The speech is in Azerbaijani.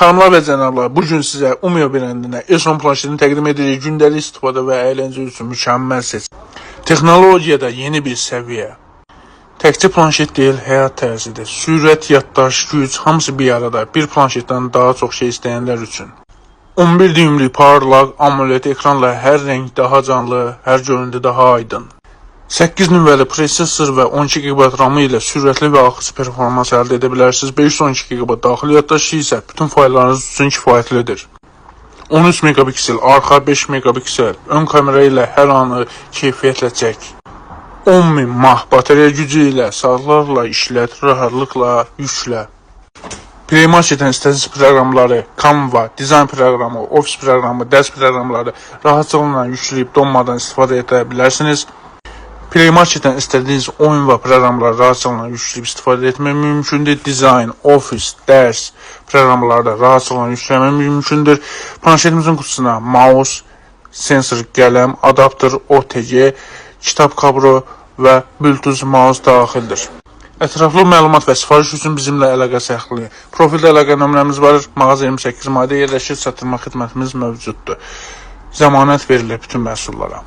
Xanımlar və cənablar, bugün sizə Umeo brendinə Eshon planşetini təqdim edirik. Gündəlik istifadə və əyləncə üçün mükəmməl seçim. Texnologiyada yeni bir səviyyə. Təkcə planşet deyil, həyat tərzidir. Sürət, yaddaş, güc, hamısı bir arada. Bir planşetdən daha çox şey istəyənlər üçün. 11 düymlük parlaq AMOLED ekranla hər rəng daha canlı, hər görüntü daha aydın. 8 nüvəli prosesor və 12 GB RAM-ı ilə sürətli və axıcı performans əldə edə bilərsiniz. 512 GB daxili yaddaşı isə bütün fayllarınız üçün kifayətlidir. 13 megapiksel arxa, 5 megapiksel ön kamera ilə hər anı keyfiyyətlə çək. 10.000 mAh batareya gücü ilə saatlarla işlət, rahatlıqla yüklə. Play Marketdən istədiyiniz proqramları, Canva, dizayn proqramı, ofis proqramı, dərs proqramları rahatlıqla yükləyib donmadan istifadə edə bilərsiniz. Play Marketdən istədiyiniz oyun və proqramları rahatlıqla yükləyib istifadə etmək mümkündür. Dizayn, ofis, dərs proqramları rahatlıqla yükləmək mümkündür. Planşetimizin qutusuna mouse, sensor, qələm, adapter, OTG, kitab kablo və Bluetooth mouse daxildir. Ətraflı məlumat və sifariş üçün bizimlə əlaqə saxlayın. Profildə əlaqə nömrəmiz var. Mağaza 28 mayda yerləşir. Satılma xidmətimiz mövcuddur. Zəmanət verilir bütün məhsullara.